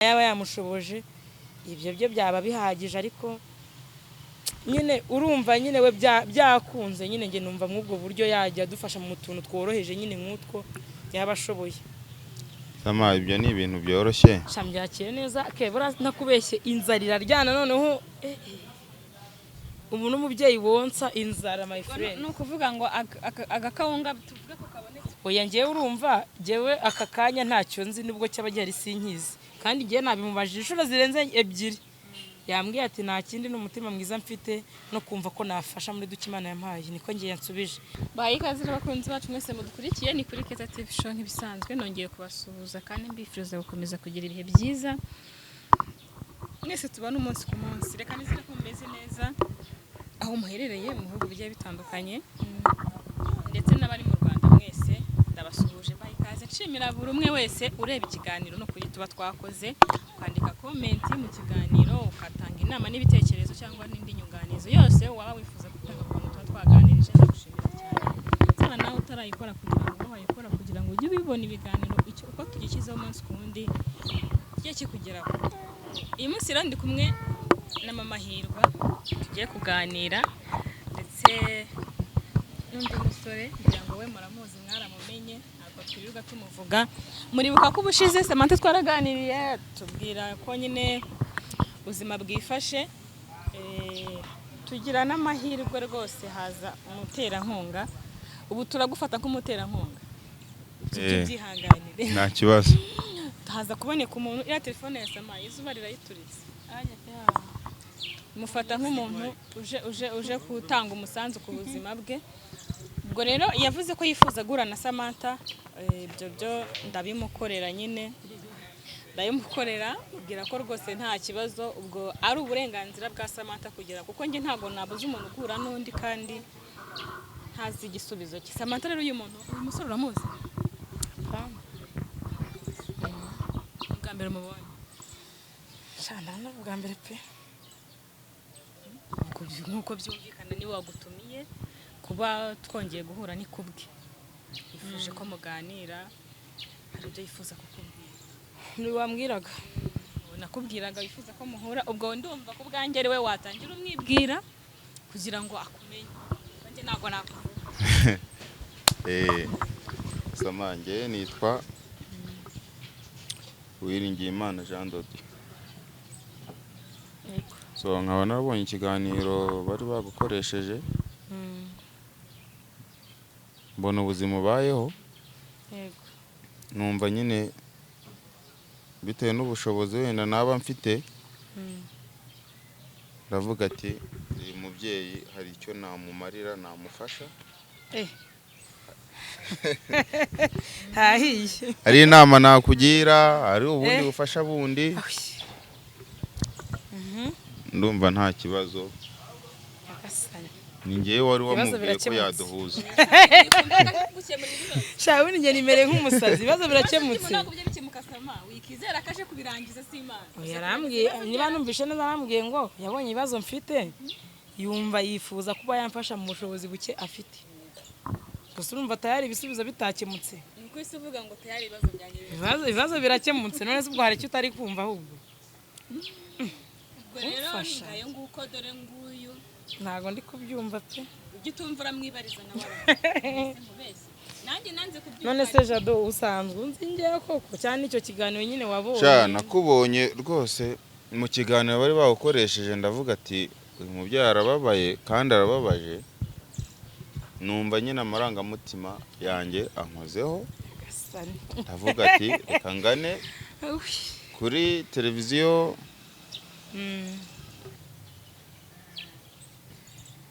yaba yamushoboje ibyo byo byaba bihagije ariko nyine urumva nyine we byakunze nyine nge numva mw'ubwo buryo yajya dufasha mu tuntu tworoheje nyine nk'utwo yabashoboye. Sama ibyo ni ibintu byoroshye Shambyakire neza kebura nakubeshye inzara iraryana noneho ubu n'umubyeyi wonsa inzara my friend. No kuvuga ngo agakawunga tuvuge ko kabonetse. Oya ngewe urumva ngewe aka kanya ntacyo nzi nubwo cyaba gihari sinkizi kandi ngewe nabimubajije inshuro zirenze 2 yambwiye ati nta kindi n'umutima mwiza mfite no kumva ko nafasha muri dukimana yampaye niko ngiye yansubije. Baye ikaze abakunzi bacu mwese mudukurikiye ni kuri Keza TV show nk'ibisanzwe nongeye kubasuhuza kandi mbifuriza gukomeza kugira ibihe byiza mwese tubana umunsi ku munsi. Reka nizere ko mumeze neza aho muherereye mu bihugu bigiye bitandukanye ndetse n'abari mu Rwanda mwese ndabasuhuje. Baye ikaze nshimira buri umwe wese ureba ikiganiro no kuri tuba twakoze kwandika comment mu kiganiro ukatanga inama n'ibitekerezo cyangwa n'indi nyunganizo yose waba wifuza gutanga ku muntu twaganirije ndagushimira cyane. Sana nawe utarayikora kugira ngo ujye ubibona ibiganiro uko tugikizaho umunsi ku wundi kijye kikugeraho. Uyu munsi rero ndi kumwe na Mama Hirwa tugiye kuganira ndetse n'undi musore kugira ngo we muramuzi mwaramumenye ntabwo twirirwa tumuvuga. Muribuka ko ubushize Samantha twaraganiriye tubwira ko nyine ubuzima bwifashe tugira n'amahirwe rwose haza umuterankunga. Ubu turagufata nk'umuterankunga tubyihanganire nta kibazo. haza kuboneka umuntu iriya telefone ya Sama izuba rirayituritse mufata nk'umuntu uje gutanga umusanzu ku buzima bwe. Ubwo rero yavuze ko yifuza guhura na Samantha ibyo byo ndabimukorera nyine ndayimukorera ubwira ko rwose nta kibazo ubwo ari uburenganzira bwa Samantha kugira kuko nge ntago nabuze umuntu guhura n'undi kandi ntazi igisubizo cye. Samantha rero uyu musore uramuzi? Bwa mbere mubonye Shana no bwa mbere pe nkuko byumvikana ni wagutumiye kuba twongeye guhura ni kubwe yifuje ko muganira hari ibyo yifuza kukubwira. Ntiwambwiraga nakubwiraga wifuza ko muhura ubwo ndumva ko bwanjye ari we watangira umwibwira kugira ngo akumenye nanjye ntago nakuvuga. Sama nge nitwa Uwiringiyimana Jean Dodi. So nkaba nabonye ikiganiro bari bagukoresheje mbona ubuzima ubayeho numva nyine bitewe n'ubushobozi wenda naba mfite ndavuga ati uyu mubyeyi hari icyo namumarira namufasha hahiye hari inama nakugira hari ubundi bufasha bundi ndumva nta kibazo ni ngewe wari wamubwiye ko yaduhuza. Shawe nge nimere nk'umusazi ibibazo birakemutse. Wikizera kaje kubirangiza Simana. Yarambwiye niba numvishe neza arambwiye ngo yabonye ibibazo mfite yumva yifuza kuba yamfasha mu bushobozi buke afite. Gusa urumva tayari ibisubizo bitakemutse. Niko ise uvuga ngo tayari ibibazo byanjye. Ibibazo birakemutse none se ubwo hari icyo utari kumva ahubwo. Ubwo rero ngayo nguko dore nguyu ntago ndi kubyumva pe ugitumvura mwibariza nawe nanjye nanze kubyumva. None se Jado usanzwe unzi ngewe koko cyane icyo kiganiro nyine wabonye? Sha nakubonye rwose mu kiganiro bari bagukoresheje ndavuga ati uyu mubyeyi arababaye kandi arababaje numva nyine amarangamutima yanjye ankozeho ndavuga ati reka ngane kuri televiziyo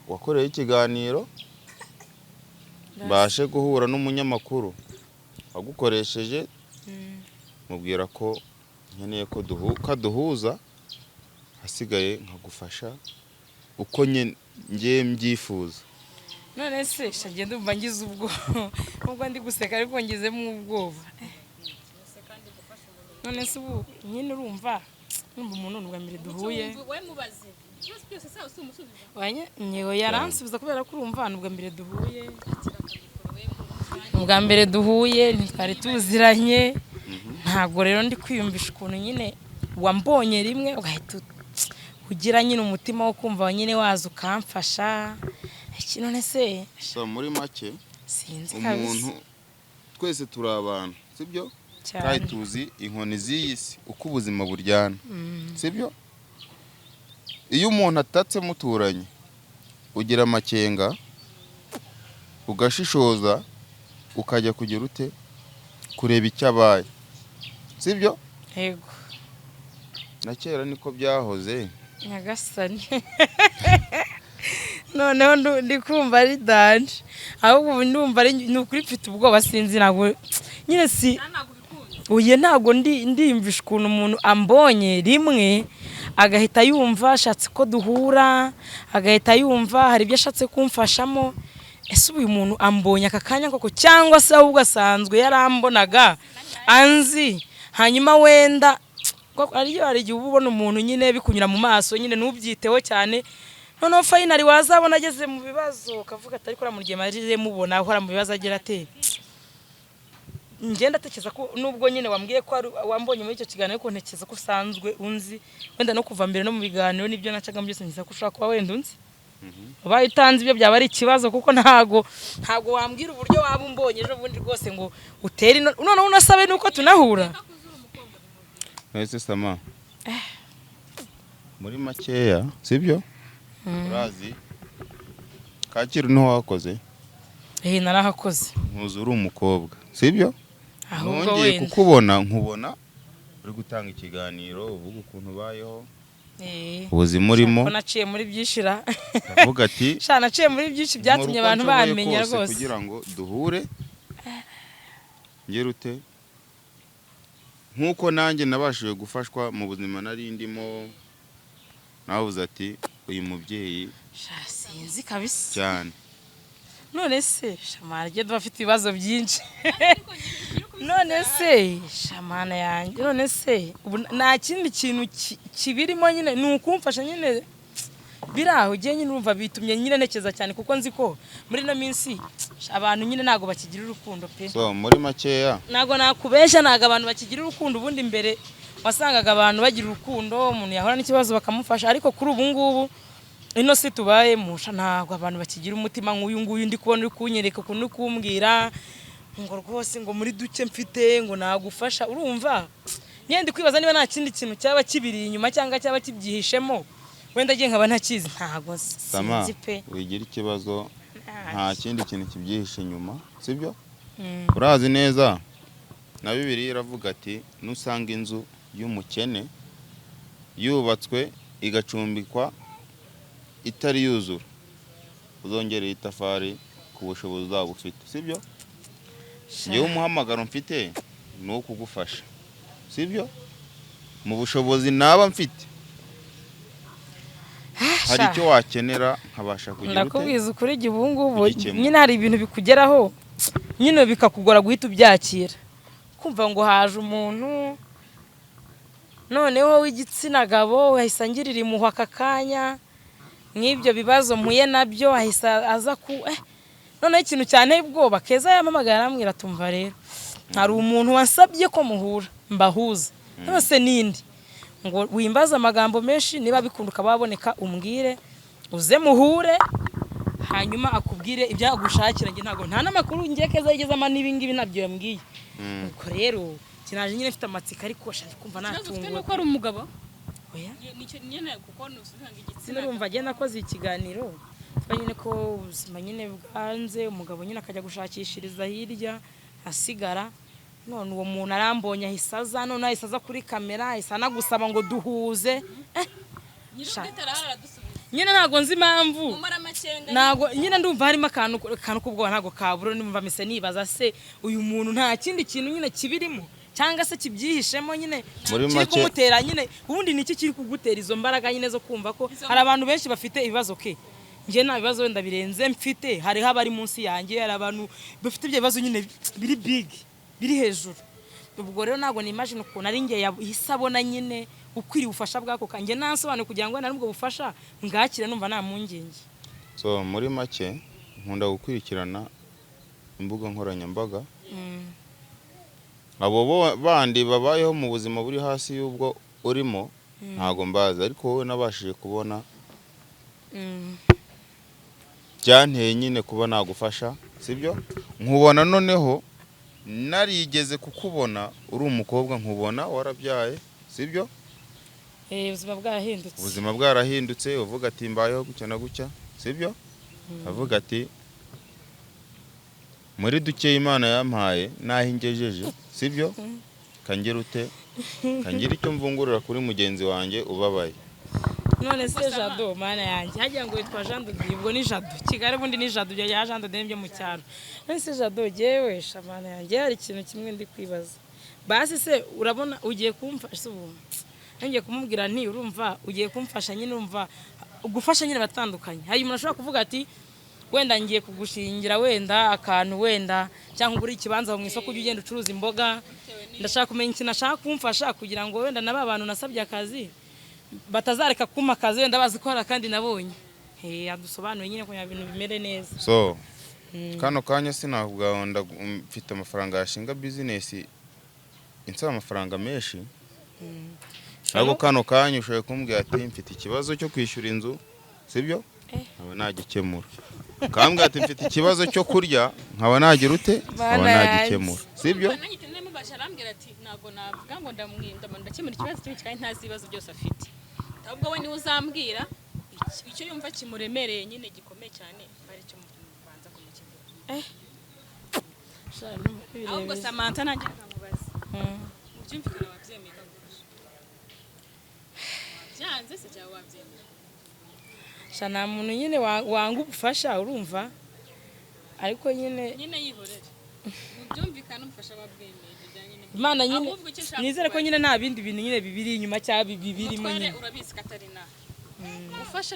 wakoreye ikiganiro mbashe guhura n'umunyamakuru wagukoresheje mubwira ko nkeneye ko duhuza hasigaye nkagufasha uko ngiye mbyifuza. None se shagiye ndumva ngize ubwo ndi guseka ariko ngizemo ubwoba. None se ubu nyine urumva umuntu n'ubwa mbere duhuye nyewe yaransubiza kubera ko urumva n'ubwa mbere duhuye ubwa mbere duhuye ntitwari tuziranye ntabwo rero ndi kwiyumvisha ukuntu nyine wambonye rimwe ugahita ugira nyine umutima wo kumva nyine waza ukamfasha none se so muri make sinzi umuntu twese turi abantu sibyo kandi tuzi inkoni z'iyi si uko ubuzima buryana sibyo iyo umuntu atatse muturanye ugira amakenga ugashishoza ukajya kugira ute kureba icyo abaye sibyo yego na kera niko byahoze nyagasani noneho ndi kumva ari danje ahubwo ubu ndumva ni ukuri mfite ubwoba sinzi ntabwo nyine si uye ntabwo ndiyumvisha ukuntu umuntu ambonye rimwe agahita yumva ashatse ko duhura agahita yumva hari ibyo ashatse kumfashamo ese uyu muntu ambonye aka kanya koko cyangwa se ahubwo asanzwe yarambonaga anzi hanyuma wenda hari igihe uba ubona umuntu nyine bikunyura mu maso nyine ntubyiteho cyane noneho fayinari wazabona ageze mu bibazo ukavuga atari kora mu gihe marije mubona ahora mu bibazo agira ate ngenda atekereza ko nubwo nyine wambwiye ko wambonye muri icyo kiganiro ko ntekereza ko usanzwe unzi wenda no kuva mbere no mu biganiro nibyo nacaga byose nziza ko ushaka kuba wenda unzi ubaye utanze ibyo byaba ari ikibazo kuko ntago wambwira uburyo waba umbonye ejo bundi rwose ngo utere noneho unasabe nuko tunahura ese sama muri makeya sibyo urazi Kacyiru niho wakoze narahakoze nkuzura umukobwa sibyo ahubwo nongeye wenda kukubona nkubona uri gutanga ikiganiro uvuga ukuntu bayeho ubuzima urimo ko naciye muri byishira ndavuga ati naciye muri byinshi byatumye abantu bamenya rwose kugira ngo duhure ngere ute nkuko nanjye nabashije gufashwa mu buzima nari ndimo navuze ati uyu mubyeyi sinzi kabisa cyane none se shamana rye dufite ibibazo byinshi none se shamana yanjye none se nta kindi kintu kibirimo nyine ni ukumfasha nyine biraho ugiye nyine urumva bitumye nyine ntekereza cyane kuko nzi ko muri ino minsi abantu nyine ntago bakigira urukundo pe so muri makeya ntago nakubeshya ntago abantu bakigira urukundo ubundi mbere wasangaga abantu bagira urukundo umuntu yahora n'ikibazo bakamufasha ariko kuri ubu ngubu ino si tubaye musha ntago abantu bakigira umutima nk'uyu nguyu ndi kubona uri kunyereka ukuntu uri kumbwira ngo rwose ngo muri duke mfite ngo nagufasha urumva niyo ndi kwibaza niba nta kindi kintu cyaba kibiri inyuma cyangwa cyaba kibyihishemo wenda agiye nkaba ntakizi ntago sinzi pe wigira ikibazo nta kindi kintu kibyihishe inyuma sibyo urazi neza na Bibiliya iravuga ati nusanga inzu y'umukene yubatswe igacumbikwa itari yuzura uzongerera itafari ku bushobozi uzaba ufite sibyo yewe umuhamagaro mfite ni uwo kugufasha sibyo mu bushobozi naba mfite hari icyo wakenera nkabasha kugira ute ndakubwiza ukuri igihungu nyine hari ibintu bikugeraho nyine bikakugora guhita ubyakira kumva ngo haje umuntu noneho w'igitsina gabo wahise angirira impuhwe aka kanya nk'ibyo bibazo mpuye nabyo ahise aza ku noneho ikintu cyane ubwoba keza yamamagara arambwira tumva rero hari umuntu wasabye ko muhura mbahuza nose nindi ngo wimbaza amagambo menshi niba bikunduka baboneka umbwire uze muhure hanyuma akubwire ibyo agushakira nge ntago nta namakuru ngiye keza yigeze ama n'ibingibi nabyo yambwiye uko rero kinaje nyine mfite amatsika ariko shaka kumva natungwa ko ari umugabo oya nicyo nyene kuko nusanga igitsina sinurumva agenda akoze ikiganiro nyine ko ubuzima nyine bwanze umugabo nyine akajya gushakishiriza hirya asigara none uwo muntu arambonye ahisaza none ahisaza kuri kamera ahisa nagusaba ngo duhuze nyine ntago nzi impamvu ntago nyine ndumva harimo akantu k'ubwoba ntago kaburo nimva mise nibaza se uyu muntu nta kindi kintu nyine kibirimo cyangwa se kibyihishemo nyine kiri kumutera nyine ubundi niki kiri kugutera izo mbaraga nyine zo kumva ko hari abantu benshi bafite ibibazo ke nje nta bibazo wenda birenze mfite hariho abari munsi yanjye hari abantu bafite ibyo bibazo nyine biri big biri hejuru ubwo rero ntago nimagine ukuntu ari nge yahisabona nyine ukwiriye ubufasha bwako kanjye nasobanura kugira ngo narubwo bufasha ngakire numva nta mungenge so muri make nkunda gukurikirana imbuga nkoranyambaga abo bandi babayeho mu buzima buri hasi y'ubwo urimo ntago mbazi ariko wowe nabashije kubona byanteye nyine kuba nagufasha sibyo nkubona noneho narigeze kukubona uri umukobwa nkubona warabyaye sibyo ubuzima bwarahindutse uvuga ati mbayeho gutya na gutya sibyo avuga ati muri duke Imana yampaye naho ingejeje sibyo kangira ute kangira icyo mvungurira kuri mugenzi wanjye ubabaye none se Jado mana yanjye hagiye ngo witwa Jean de Dieu ubwo ni Jado Kigali bundi ni Jado ya Jean de Dieu byo mu cyaro none se Jado jewe shamana yanjye hari ikintu kimwe ndi kwibaza basi se urabona ugiye kumfasha ubu ngiye kumubwira nti urumva ugiye kumfasha nyine urumva gufasha nyine batandukanye hari umuntu ashobora kuvuga ati wenda ngiye kugushingira wenda akantu wenda cyangwa ugura ikibanza mu isoko ujye ugenda ucuruza imboga ndashaka kumenya ikintu ashaka kumfasha kugira ngo wenda naba abantu nasabye akazi batazareka kuma akazi wenda bazi ko hari kandi nabonye adusobanuye nyine ko ibintu bimere neza so kano kanya sinavuga mfite amafaranga yashinga business insaba amafaranga menshi ariko kano kanya ushoboye kumbwira ati mfite ikibazo cyo kwishyura inzu sibyo nkaba nagikemura kambwira ati mfite ikibazo cyo kurya nkaba nagira ute nkaba nagikemura sibyo arambwira ati ntago navuga ngo ndakemura ikibazo kimwe kandi ntazi ibibazo byose afite ahubwo we niwe uzambwira icyo yumva kimuremereye nyine gikomeye cyane ari cyo mubanza kumukemura ahubwo Samantha nanjye nkamubaza ubyumvikana wabyemeye kagurusha byanze se cyangwa wabyemeye nta muntu nyine wanga ubufasha urumva ariko nyine yihorere ubyumvikana umufasha wabwemeye Imana nyine nizere ko nyine nta bindi bintu nyine bibiri inyuma cyangwa bibirimo nyine urabizi Katarina ufasha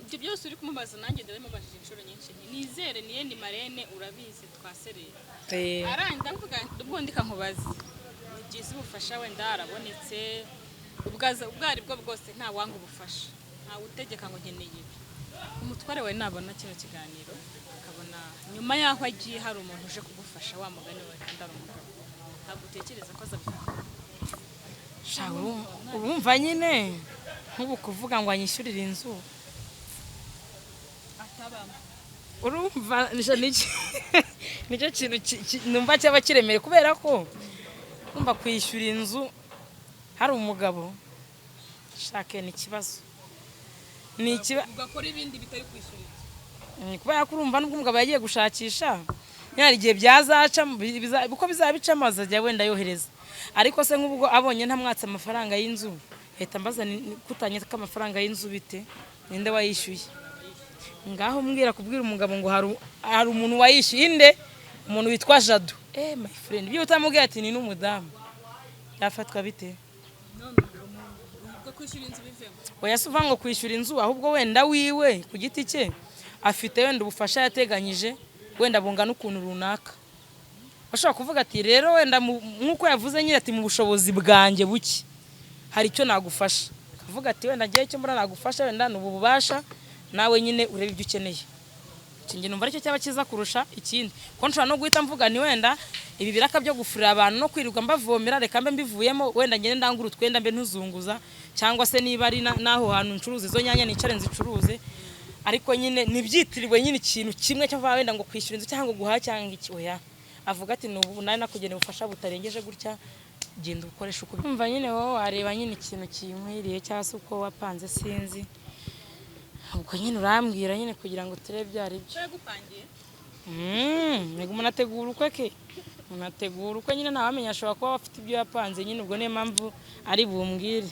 ibyo byose uri kumubaza nanjye ndarimubajije inshuro nyinshi nizere niye ni Marene urabizi twasereye aranda mvuga ubwo ndikankubaza ni byiza ubufasha wenda arabonetse ubwari bwo bwose nta wanga ubufasha nta utegeka ngo nkeneye umutware wawe nabona kino kiganiro akabona nyuma yaho agiye hari umuntu uje kugufasha wa mugani wawe kandi ari umugabo gutekereza ko azabifata urumva nyine nk'ubu kuvuga ngo anyishyurire inzu atabamo urumva nicyo kintu numva cyaba kiremeye kubera ko numva kwishyura inzu hari umugabo shake ni ikibazo ugakora ibindi bitari kwishyura inzu kubera ko urumva n'ubwo umugabo yagiye gushakisha nyari igihe byazaca uko bizabica amazi ajya wenda yohereza ariko se nk'ubwo abonye ntamwatse amafaranga y'inzu leta mbaza kutanye ko amafaranga y'inzu bite ninde wayishyuye ngaho mbwira kubwira umugabo ngo hari umuntu wayishyuye inde umuntu witwa Jado my friend byo utamubwira ati ni n'umudamu yafatwa bite ubwo kwishyura inzu bivemo oya se uva ngo kwishyura inzu ahubwo wenda wiwe ku giti cye afite wenda ubufasha yateganyije wenda bungana ukuntu runaka bashobora kuvuga ati rero wenda nk'uko yavuze nyine ati mu bushobozi bwanjye buke hari icyo nagufasha akavuga ati wenda ngiye icyo mbona nagufasha wenda ni ubu bubasha nawe nyine urebe ibyo ukeneye iki numva aricyo cyaba kiza kurusha ikindi ko nshobora no guhita mvuga ni wenda ibi biraka byo gufurira abantu no kwirirwa mbavomera reka mbe mbivuyemo wenda ngende ndangura utwenda mbe ntuzunguza cyangwa se niba ari naho hantu ncuruza izo nyanya nicare nzicuruze ariko nyine nibyitiriwe nyine ikintu kimwe cyo wenda ngo kwishyura inzu cyangwa guhaha cyangwa iki oya avuga ati nubu nari nakugeneye ubufasha butarengeje gutya genda ukoresha uko umva nyine wowe wareba nyine ikintu kinkwiriye cyangwa se uko wapanze sinzi ubwo nyine urambwira nyine kugira ngo turebe byari byo yagupangiye nego umuntu ategura ukwe ke umuntu ategura ukwe nyine ntawamenya ashobora kuba afite ibyo yapanze nyine ubwo niyo mpamvu ari bumbwire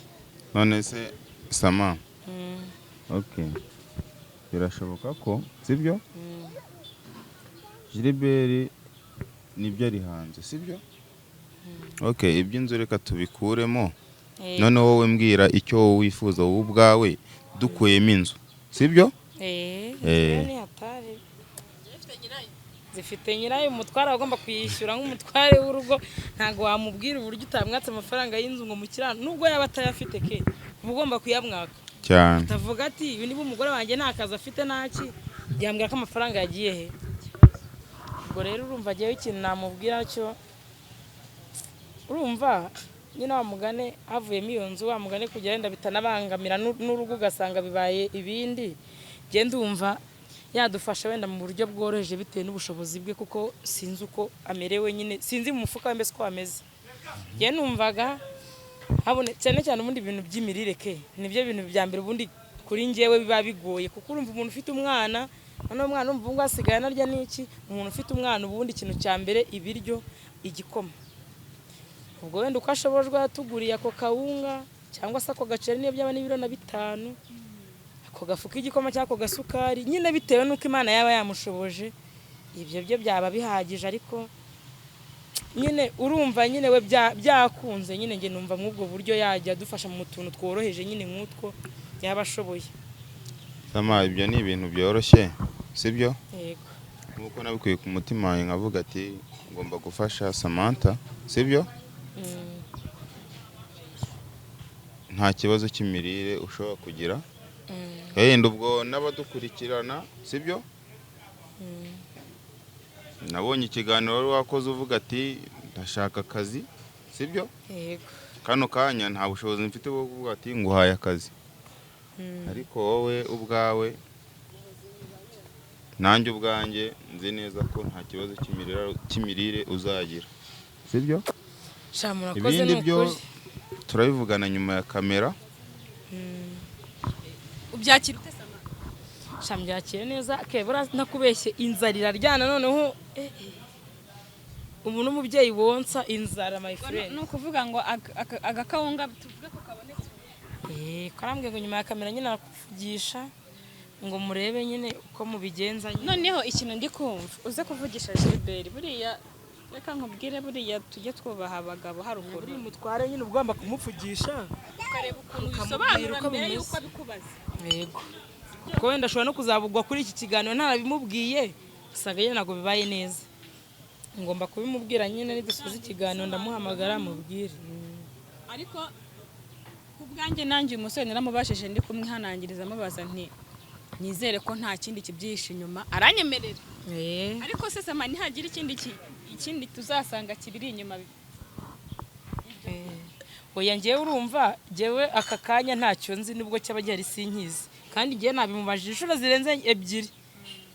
none se Sama okay birashoboka ko sibyo Gilbert nibyo ari hanze sibyo okay iby'inzu reka tubikuremo none wowe mbwira icyo wowe wifuza wowe ubwawe dukuyemo inzu sibyo ni hatari zifite nyirayo umutware agomba kuyishyura nk'umutware w'urugo ntago wamubwira uburyo utamwatse amafaranga y'inzu ngo mukirana nubwo yaba atayafite ke uba ugomba kuyamwaka cyane atavuga ati niba umugore wanjye nta kazi afite ntaki yambwira ko amafaranga yagiye he ubwo rero urumva agiyeho ikintu namubwira cyo urumva nyine wa mugane havuyemo iyo nzu wa mugane kugera wenda bitanabangamira n'urugo ugasanga bibaye ibindi njye ndumva yadufasha wenda mu buryo bworoheje bitewe n'ubushobozi bwe kuko sinzi uko amerewe nyine sinzi mu mufuka we mbese uko ameze njye numvaga cyane cyane ubundi ibintu by'imirire ke nibyo bintu bya mbere ubundi kuri njyewe biba bigoye kuko urumva umuntu ufite umwana noneho umwana umva ngo asigaye anarya n'iki umuntu ufite umwana ubundi ikintu cya mbere ibiryo igikoma ubwo wenda uko ashobojwe yatuguriye ako kawunga cyangwa se ako gaceri niyo byaba n'ibiro na 5 ako gafu k'igikoma cyangwa ako gasukari nyine bitewe n'uko Imana yaba yamushoboje ibyo byo byaba bihagije ariko nyine urumva nyine we byakunze nyine nge numva mw'ubwo buryo yajya dufasha mu tuntu tworoheje nyine nk'utwo yaba ashoboye. Sama ibyo ni ibintu byoroshye sibyo? Yego. Nkuko nabikuye ku mutima nkavuga ati ngomba gufasha Samantha sibyo? Nta kibazo cy'imirire ushobora kugira. Yenda ubwo n'abadukurikirana sibyo? Nabonye ikiganiro wari wakoze uvuga ati ndashaka akazi sibyo? Yego. Kano kanya nta bushobozi mfite bwo kuvuga ati nguhaye akazi. Ariko wowe ubwawe nanjye ubwanjye nzi neza ko nta kibazo cy'imirire uzagira sibyo? Ibindi byo turabivugana nyuma ya kamera. Ubyakira ute Sama? Shambyakire neza kebura nakubeshye inzara iraryana noneho umuntu umubyeyi wonsa inzara my friend. No kuvuga ngo agakawunga tuvuge ko kabonetse. Karambwe ngo nyuma ya kamera nyine nakuvugisha ngo murebe nyine uko mubigenza nyine. Noneho ikintu ndi kumva uze kuvugisha Gilbert buriya reka nkubwire buriya tujye twubaha abagabo hari ukuntu buri mutware nyine ugomba kumuvugisha ukareba ukuntu bisobanura mbere yuko abikubaza. Yego. Ko wenda ashobora no kuzabugwa kuri iki kiganiro ntarabimubwiye usanga yene nago bibaye neza. Ngomba kubimubwira nyine nidusoza ikiganiro ndamuhamagara mubwire. Ariko kubwanjye nanjye umusore naramubashije ndi kumwihanangiriza mubaza nti nizere ko nta kindi kibyihishe inyuma aranyemerera. Ariko se Sama ntihagira ikindi tuzasanga kibiri inyuma. Oya ngewe urumva ngewe aka kanya ntacyo nzi nubwo cyaba gihari sinkizi kandi ngewe nabimubajije inshuro zirenze 2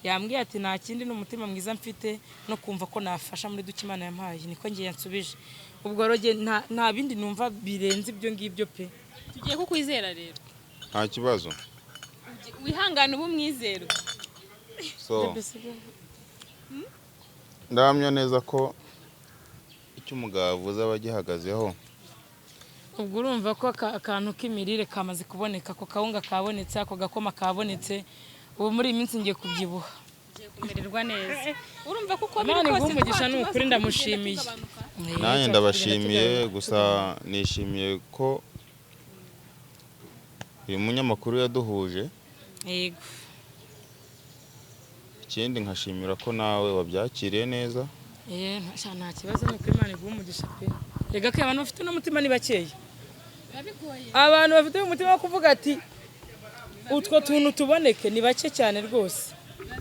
yambwiye ati nta kindi n'umutima mwiza mfite no kumva ko nafasha muri dukimana yampaye niko ngiye yansubije ubwo roge nta bindi numva birenze ibyo ngibyo pe. Tugiye kukwizera rero Nta kibazo. Wihangane ubumwizero. So ndamya neza ko icyo umugabo avuze abagihagazeho. Ubwo urumva ko akantu k'imirire kamaze kuboneka ako kawunga kabonetse ako gakoma kabonetse ubu muri iyi minsi ngiye kubyibuha ngiye kumererwa neza urumva kuko biri kose umugisha n'ukuri ndamushimiye. Nanjye ndabashimiye gusa nishimiye ko uyu munyamakuru yaduhuje. Yego. Ikindi nkashimira ko nawe wabyakiriye neza. Nta kibazo nuko Imana iguha umugisha pe. Rega ko abantu bafite n'umutima ni bakeya. Abantu bafite umutima wo kuvuga ati utwo tuntu tuboneke ni bake cyane rwose.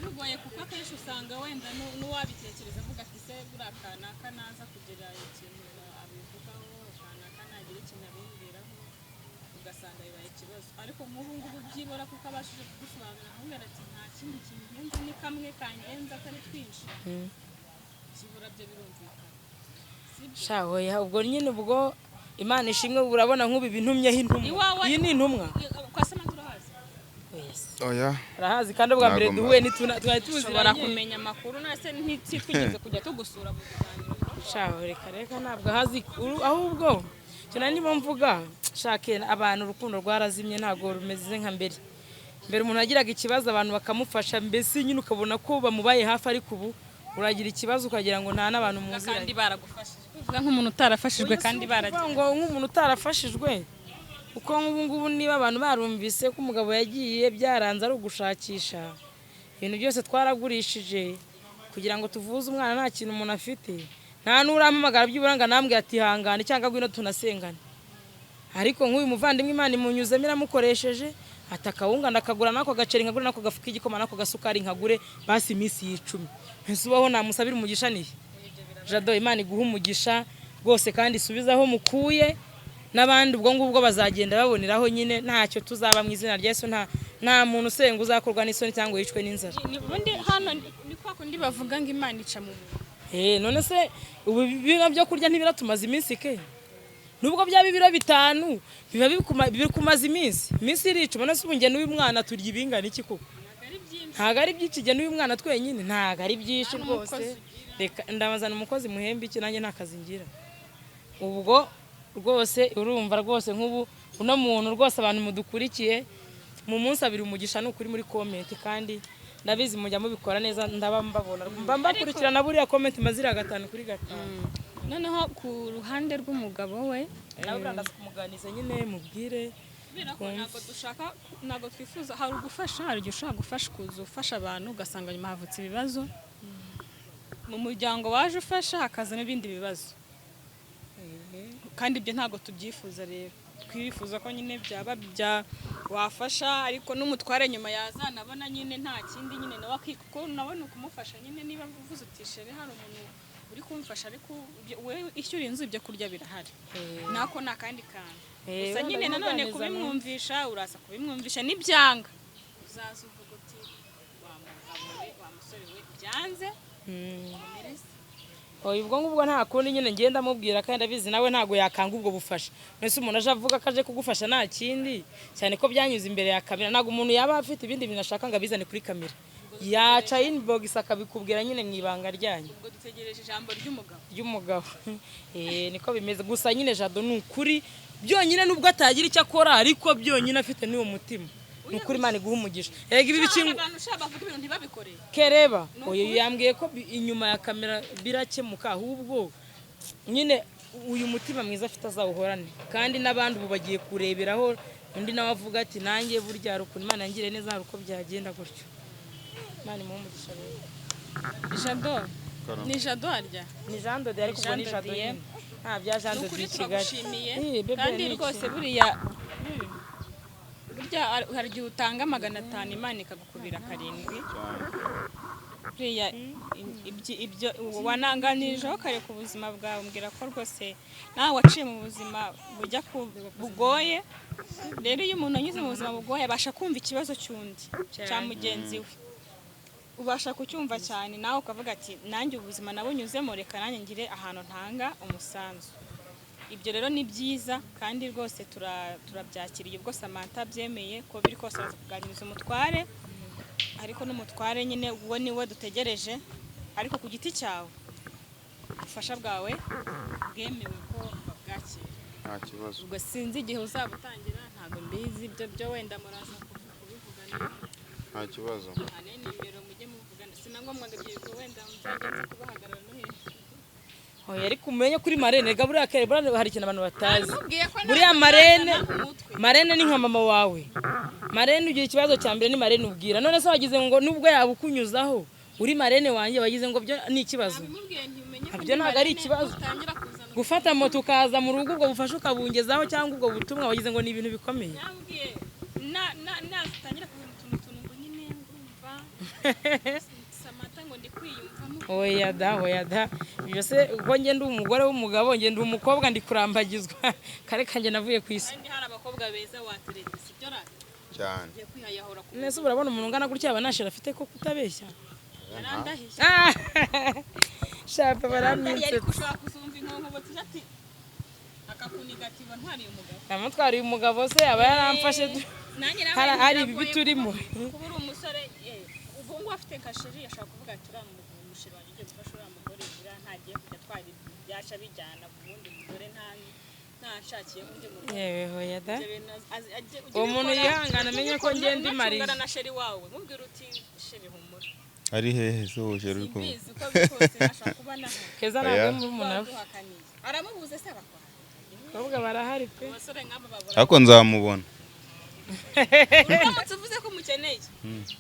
Bigoye kuko akenshi usanga wenda n'uwabitekereza avuga ati se burakana kanaza kugira ikintu abivugaho kana kanagira ikintu abimbiraho ugasanga bibaye ikibazo ariko nk'ubu ngubu byibora kuko abashije kugusobanurira ahubwo ati nta kindi kintu ngenza ni kamwe kangenza atari twinshi byibura byo birumvikana. Shahoya ubwo nyine ubwo Imana ishimwe urabona nk'ubu bintumyeho intumwa. Iyi ni intumwa. Kwa Sama turahazi. Oya. Arahazi kandi ubwa mbere duhuye twari tuziranye kumenya amakuru nase ntitwigeze kujya tugusura mu biganiro. Shaho reka ntabwo hazi ahubwo cyane niba mvuga shake abantu urukundo rwarazimye ntago rumeze nka mbere. Mbere umuntu agiraga ikibazo abantu bakamufasha mbese nyine ukabona ko bamubaye hafi ariko ubu uragira ikibazo ukagira ngo nta nabantu muziranye kandi baragufashije. Uvuga nk'umuntu utarafashijwe kandi baragiye. Ngo nk'umuntu utarafashijwe uko ngubu niba abantu barumvise ko umugabo yagiye byaranze ari ugushakisha ibintu byose twaragurishije kugira ngo tuvuze umwana nta kintu umuntu afite nta n'urampamagara by'uburanga nambwe ati hangane cyangwa gwino tunasengane ariko nk'uyu muvandimwe Imana imunyuzemo iramukoresheje atakawunga ndakagura nako gaceri nkagura nako gafuka igikoma nako gasukari nkagure basi iminsi 10 mpese ubaho namusabira umugisha nihe Jado Imana iguha umugisha rwose kandi isubizaho mukuye n'abandi ubwo ngubwo bazagenda baboneraho nyine ntacyo tuzaba mu izina rya Yesu nta muntu usenga uzakorwa n'isoni cyangwa yicwe n'inzara. Ubundi hano ni kwa kundi bavuga ngo Imana ica mu none se ubu bino byo kurya ntibiratumaze iminsi ke nubwo byaba ibiro 5 biba biri kumaza iminsi irica none se ubunge n'uyu mwana turya ibingana iki koko ntago ari byinshi je n'uyu mwana twenyine ntago ari byinshi rwose reka ndabazana umukozi muhembe iki nanjye ntakazi ngira ubwo rwose urumva rwose nk'ubu uno muntu rwose abantu mudukurikiye mu munsi abiri umugisha n'ukuri muri comment kandi ndabizi mujya mubikora neza ndabambabona mbakurikirana buriya comment mazira 5 kuri 5. Noneho ku ruhande rw'umugabo we nawe uranda kumuganiza nyine mubwire ntabwo twifuza hari ugufasha hari igihe ushobora gufasha abantu ugasanga nyuma havutse ibibazo mu muryango waje ufasha hakazamo ibindi bibazo kandi ibyo ntabwo tubyifuza rero twifuza ko nyine byaba wafasha ariko n'umutware nyuma yazanabona nyine nta kindi nyine nawe kuko nabona ukumufasha nyine niba uvuze utishere hari umuntu uri kumufasha ariko we ishyura inzu ibyo kurya birahari nako nta kandi kantu gusa nyine nanone kubimwumvisha uraza kubimwumvisha n'ibyanga uzaza uvuga uti wa musore we byanze ubwo ngubwo nta kundi nyine ngenda mubwira kandi abizi nawe ntago yakanga ubwo bufasha nese umuntu aje avuga kaje kugufasha nta kindi cyane ko byanyuze imbere ya kamera ntago umuntu yaba afite ibindi bintu ashaka ngo abizane kuri kamera yaca inbox akabikubwira nyine mwibanga ryanyu ubwo dutegereje ijambo ry'umugabo niko bimeze gusa nyine Jado n'ukuri byonyine nubwo atagira icyo akora ariko byonyine afite n'uwo mutima nukuri Imana iguha umugisha erega ibi bikingo abantu ushaka bavuga ibintu ntibabikoreye kereba oyo yambwiye ko inyuma ya kamera birakemuka ahubwo nyine uyu mutima mwiza afite azawuhorane kandi n'abandi ubu bagiye kureberaho undi nawe avuga ati nanjye burya rukuntu Imana yangire neza hari uko byagenda gutyo Imana imuhe umugisha rero Jado ni Jado arya ni Jando de ariko ubwo ni Jado nyine nta bya Jando di Kigali kandi rwose buriya hari igihe utanga 500 Imana ikagukubira 7 buriya ibyo wananganijeho kare ku buzima bwawe umbwira ko rwose nawe waciye mu buzima bugoye rero iyo umuntu anyuze mu buzima bugoye abasha kumva ikibazo cy'undi cya mugenzi we ubasha kucyumva cyane nawe ukavuga ati nanjye ubuzima nabunyuzemo reka nanjye ngire ahantu ntanga umusanzu ibyo rero ni byiza kandi rwose turabyakiriye ubwo Samantha byemeye ko biri kose kuganiriza umutware ariko n'umutware nyine uwo niwe dutegereje ariko ku giti cyawe ubufasha bwawe bwemewe ko babwakira nta kibazo ubwo sinzi igihe uzabutangira ntabwo mbizi ibyo wenda muraza kubivugana nta kibazo nimero mujye muvugana sinangombwa ngo ibyo wenda muzagenze kubahagarara no hejuru ariko umenye kuri Marene gaburiya kare hari ikintu abantu batazi buriya Marene ni nka mama wawe Marene ugira ikibazo cya mbere ni Marene ubwira none se wagize ngo nubwo yabukunyuzaho uri Marene wanjye wagize ngo byo ni ikibazo byo ntago ari ikibazo gufata moto ukaza mu rugo ubwo bufasha ukabungezaho cyangwa ubwo butumwa wagize ngo ni ibintu bikomeye natangira kuvuga utuntu ngo nyine ngumva Samantha ngo ndi kwiyumvamo oya da byose ubwo nge ndi umugore w'umugabo nge ndi umukobwa ndi kurambagizwa kare kanjye navuye ku isi kandi hari abakobwa beza wateretse sibyo rati cyane ngiye kwihayahora ku nese urabona umuntu ungana gutya abanashira afite ko kutabeshya yarandahiye shapa baramwitse yari kushaka kuzumva inkonko ati akakunigativa ntwariye umugabo namutwariye umugabo se aba yaramfashe hari ibi turimo kubura umusore ubwo ngo afite kasheri yashaka kuvuga ati uramushira wanjye ugiye gufasha uriya mugore bira ntagiye kujya twari byasha bijyana ku wundi mugore ntashakiye undi mugore yewe hoya da umuntu yihangana amenye ko ngende mariye na sheri wawe mubwira uti sheri humura ari hehe so sheri uri kumwe uko bikose nashaka kubana keza ntabwo umuntu aramubuze se abakora ahubwo barahari pe abasore nk'aba babura ariko nzamubona uramutse uvuze ko mukeneye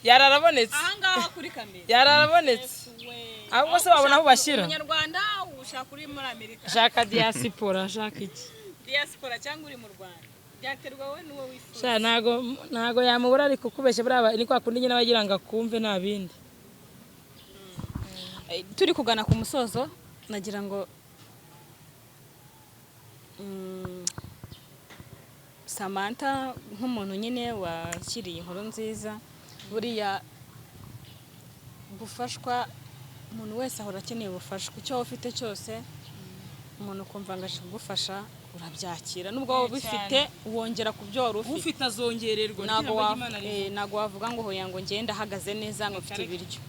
yararabonetse aha ngaha kuri kamera yararabonetse ahubwo se wabona aho bashyira umunyarwanda ushaka uri muri Amerika shaka diaspora shaka iki diaspora cyangwa uri mu Rwanda byaterwa wowe n'uwo wifuza sha ntago yamubura ariko kubeshya buriya ni kwa kundi nyine bagira ngo akumve nta bindi turi kugana ku musozo nagira ngo Samantha nk'umuntu nyine wakiriye inkuru nziza, buriya gufashwa umuntu wese ahora akeneye ubufashwa, icyo waba ufite cyose umuntu ukumva ngo aje kugufasha urabyakira, nubwo waba ubifite wongera ku byo wari ufite azongererwa. ntabwo wavuga ngo hoya ngo ngende ahagaze neza ngo mfite ibiryo.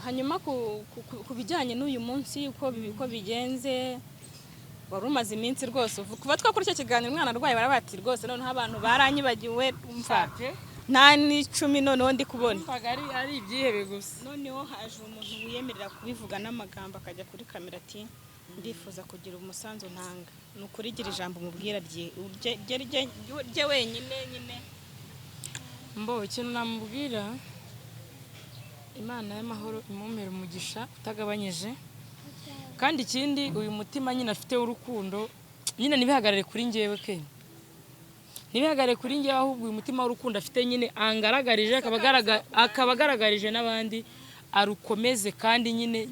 Hanyuma ku bijyanye n'uyu munsi uko bigenze, wari umaze iminsi rwose kuva twakora icyo kiganiro umwana arwaye barabati rwose noneho abantu baranyibagiwe umva nta n'icumi noneho ndi kubona ari ibyihebe gusa. noneho haje umuntu wiyemerera kubivuga n'amagambo akajya kuri kamera ati ndifuza kugira umusanzu ntanga, ni ukuri gira ijambo umubwira rye wenyine nyine. Mbo ikintu namubwira, Imana y'amahoro imumere umugisha utagabanyije, kandi ikindi uyu mutima nyine afite w'urukundo nyine nibihagarare kuri njyewe ke, nibihagarare kuri njyewe, ahubwo uyu mutima w'urukundo afite nyine angaragarije akabagaragarije n'abandi, arukomeze kandi nyine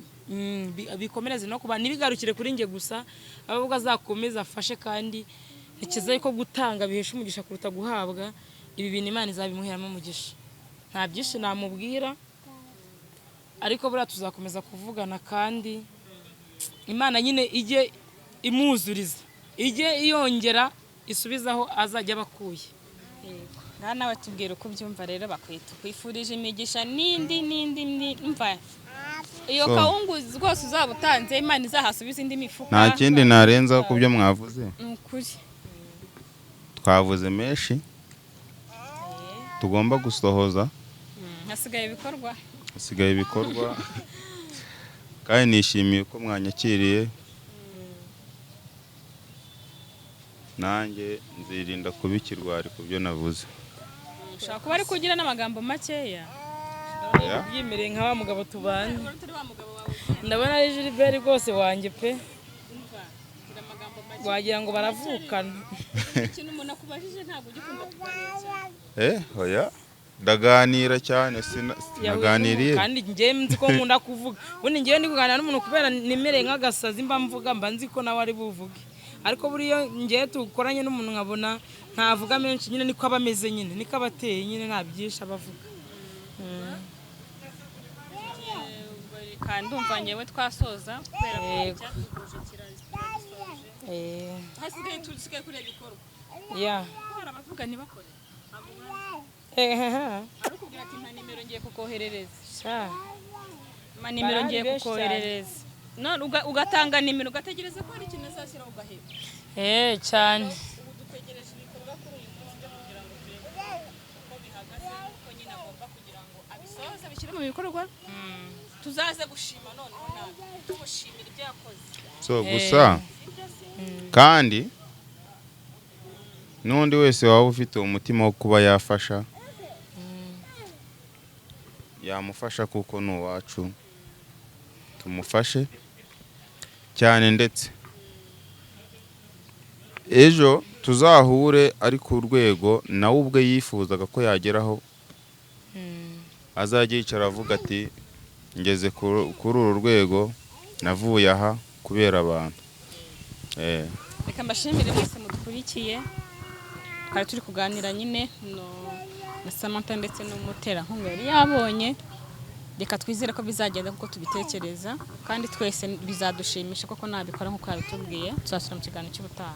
bikomereze no kuba nibigarukire kuri njye gusa, ahubwo azakomeza afashe, kandi ntekereza ko gutanga bihesha umugisha kuruta guhabwa. Ibi bintu Imana izabimuheramo umugisha, nta byinshi namubwira, ariko buriya tuzakomeza kuvugana, kandi Imana nyine ijye imwuzuriza, ijye yongera isubizaho azajya abakuye. Ngaha nawe tubwira uko ubyumva rero, bakwita kwifurije imigisha n'indi mva iyo kawungu rwose uzaba utanze Imana izahasubiza indi mifuka. nta kindi narenzaho ku byo mwavuze, ukuri twavuze menshi tugomba gusohoza, hasigaye ibikorwa kandi nishimiye ko mwanyakiriye, nanjye nzirinda kuba ikirwari ku byo navuze. ushaka kuba ari kugira n'amagambo makeya Byimereye nka wa mugabo tubanye, ndabona ari Gilbert rwose wanjye pe, wagira ngo baravukana. ikintu umuntu akubajije ntabwo ugikunda kuganira. Oya ndaganira cyane, sinaganiriye kandi njye nzi ko nkunda kuvuga, ubundi njyewe ndi kuganira n'umuntu kubera nimereye nk'agasazi mba mvuga, mba nzi ko nawe ari buvuge, ariko buriya njyewe tukoranye n'umuntu nkabona ntavuga menshi, nyine niko aba ameze, nyine niko aba ateye, nyine nta byinshi abavuga. kandi umva ngewe twasoza kubera ko cyatuguje kiragisoje. hasigaye tusigaye kureba ibikorwa abavuga ntibakore, arikubwira ati mpa nimero ngiye kukoherereza, mpa nimero ngiye kukoherereza, none ugatanga nimero ugategereza ko hari ikintu azashyiraho ugaheba. cyane ubu dutegereje ibikorwa kuri uyu munsi byo kugira ngo turebe uko bihagaze, uko nyine agomba kugira ngo abisohoze abishyire mu bikorwa, tuzaze gushima noneho nawe tumushimira ibyo yakoze. gusa kandi n'undi wese waba ufite umutima wo kuba yafasha yamufasha, kuko ni uwacu, tumufashe cyane, ndetse ejo tuzahure ari ku rwego nawe ubwe yifuzaga ko yageraho, azajya yicara avuga ati ngeze kuri uru rwego, navuye aha kubera abantu. reka mbashimire mwese mudukurikiye, twari turi kuganira nyine na Samantha ndetse n'umuterankunga yari yabonye. Reka twizere ko bizagenda kuko tubitekereza, kandi twese bizadushimisha koko nabikora nk'uko yabitubwiye. Tuzasubira mu kiganiro cy'ubutaha.